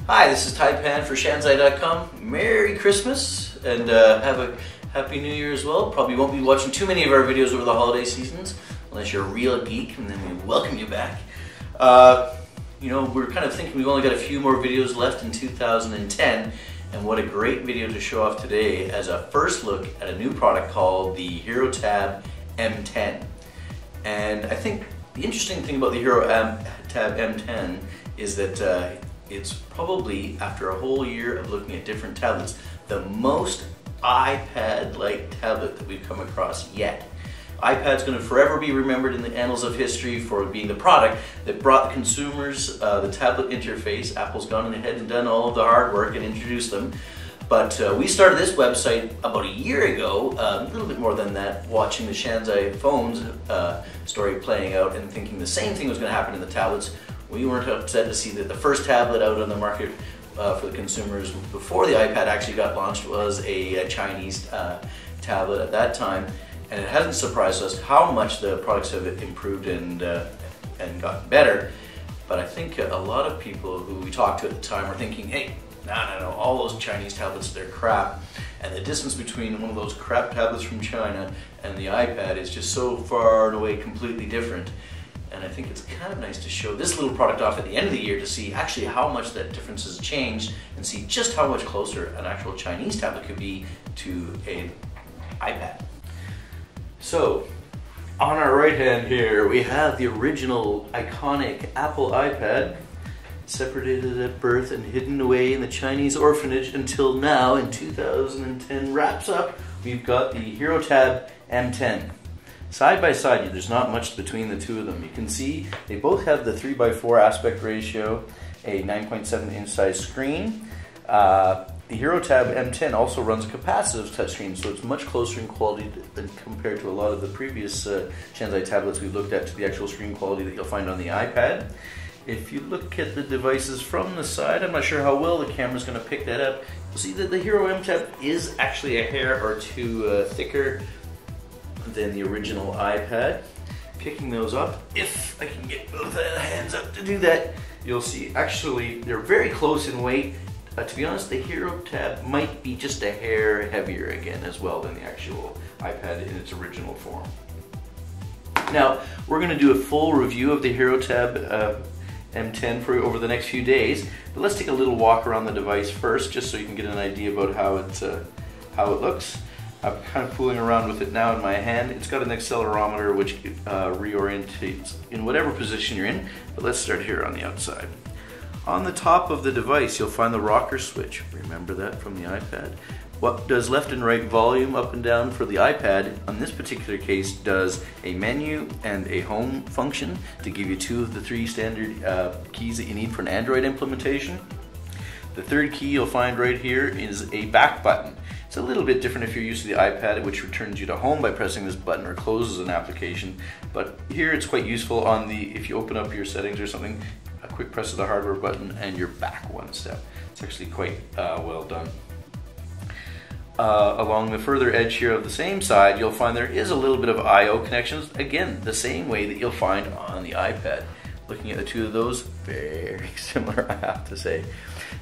Hi, this is Taipan for Shanzai.com. Merry Christmas and have a Happy New Year as well. Probably won't be watching too many of our videos over the holiday seasons unless you're a real geek, and then we welcome you back. You know, we're kind of thinking we've only got a few more videos left in 2010, and what a great video to show off today as a first look at a new product called the Herotab M10. And I think the interesting thing about the Herotab M10 is that it's probably, after a whole year of looking at different tablets, the most iPad-like tablet that we've come across yet. iPad's going to forever be remembered in the annals of history for being the product that brought the consumers the tablet interface. Apple's gone ahead and done all of the hard work and introduced them. But we started this website about a year ago, a little bit more than that, watching the Shanzai phones story playing out and thinking the same thing was going to happen in the tablets. We weren't upset to see that the first tablet out on the market for the consumers before the iPad actually got launched was a Chinese tablet at that time, and it hasn't surprised us how much the products have improved and gotten better. But I think a lot of people who we talked to at the time were thinking, hey, no, all those Chinese tablets, they're crap. And the distance between one of those crap tablets from China and the iPad is just so far and away completely different. And I think it's kind of nice to show this little product off at the end of the year to see actually how much that difference has changed and see just how much closer an actual Chinese tablet could be to an iPad. So, on our right hand here, we have the original iconic Apple iPad, separated at birth and hidden away in the Chinese orphanage until now in 2010 wraps up. We've got the Herotab M10. Side by side, there's not much between the two of them. You can see they both have the 3:4 aspect ratio, a 9.7 inch size screen. The Herotab M10 also runs a capacitive touchscreen, so it's much closer in quality than compared to a lot of the previous Shanzai tablets we've looked at to the actual screen quality that you'll find on the iPad. If you look at the devices from the side, I'm not sure how well the camera's going to pick that up. You'll see that the Hero M10 is actually a hair or two thicker than the original iPad. Picking those up, if I can get both hands up to do that, you'll see actually they're very close in weight. To be honest, the Herotab might be just a hair heavier again as well than the actual iPad in its original form. Now, we're going to do a full review of the Herotab M10 for over the next few days, but let's take a little walk around the device first, just so you can get an idea about how it looks. I'm kind of fooling around with it now in my hand. It's got an accelerometer which reorientates in whatever position you're in, but let's start here on the outside. On the top of the device, you'll find the rocker switch. Remember that from the iPad? What does left and right volume up and down for the iPad, on this particular case, does a menu and a home function to give you two of the three standard keys that you need for an Android implementation. The third key you'll find right here is a back button. It's a little bit different if you're used to the iPad, which returns you to home by pressing this button or closes an application. But here it's quite useful on the, if you open up your settings or something, a quick press of the hardware button and you're back one step. It's actually quite well done. Along the further edge here of the same side, you'll find there is a little bit of I/O connections. Again, the same way that you'll find on the iPad. Looking at the two of those, very similar, I have to say.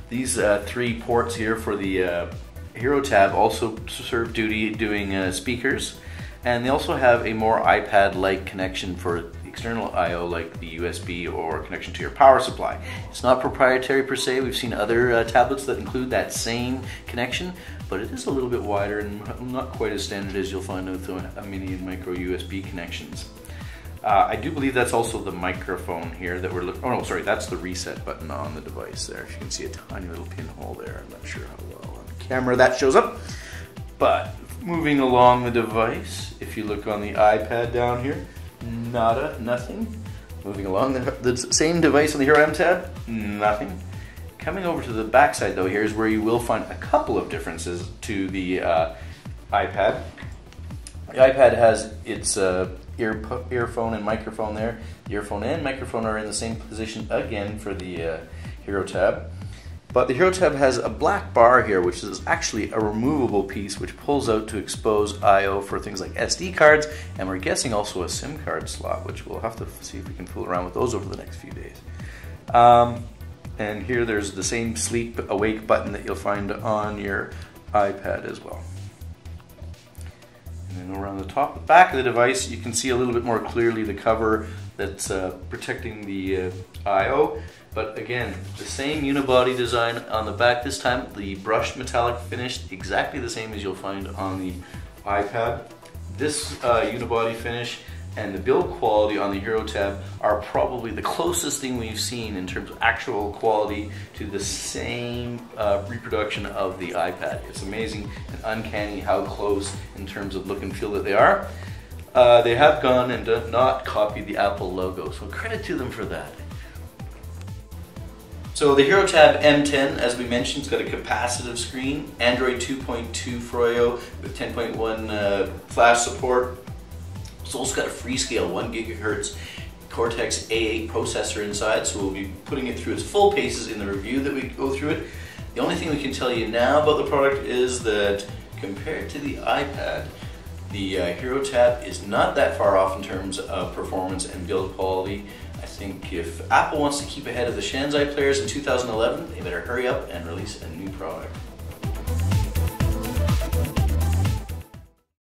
These three ports here for the Herotab also serve duty doing speakers, and they also have a more iPad-like connection for external I/O, like the USB or connection to your power supply. It's not proprietary per se. We've seen other tablets that include that same connection, but it is a little bit wider and not quite as standard as you'll find with a mini and micro USB connections. I do believe that's also the microphone here that we're looking. Oh no, sorry, that's the reset button on the device there. If you can see a tiny little pinhole there, I'm not sure how well on the camera that shows up. But moving along the device, if you look on the iPad down here, nada, nothing. Moving along the same device on the Hero M10, nothing. Coming over to the back side though, here's where you will find a couple of differences to the iPad. The iPad has its earphone and microphone there. The earphone and microphone are in the same position again for the Herotab. But the Herotab has a black bar here, which is actually a removable piece which pulls out to expose I/O for things like SD cards, and we're guessing also a SIM card slot, which we'll have to see if we can fool around with those over the next few days. And here there's the same sleep awake button that you'll find on your iPad as well. And then around the top, back of the device, you can see a little bit more clearly the cover that's protecting the I/O. But again, the same unibody design on the back. This time, the brushed metallic finish, exactly the same as you'll find on the iPad. This unibody finish and the build quality on the Herotab are probably the closest thing we've seen in terms of actual quality to the same reproduction of the iPad. It's amazing and uncanny how close in terms of look and feel that they are. They have gone and not copied the Apple logo, so credit to them for that. So the Herotab M10, as we mentioned, it's got a capacitive screen, Android 2.2 Froyo with 10.1 flash support. It's also got a Freescale 1 GHz Cortex A8 processor inside, so we'll be putting it through its full paces in the review that we go through it. The only thing we can tell you now about the product is that compared to the iPad, the Herotab is not that far off in terms of performance and build quality. I think if Apple wants to keep ahead of the Shanzai players in 2011, they better hurry up and release a new product.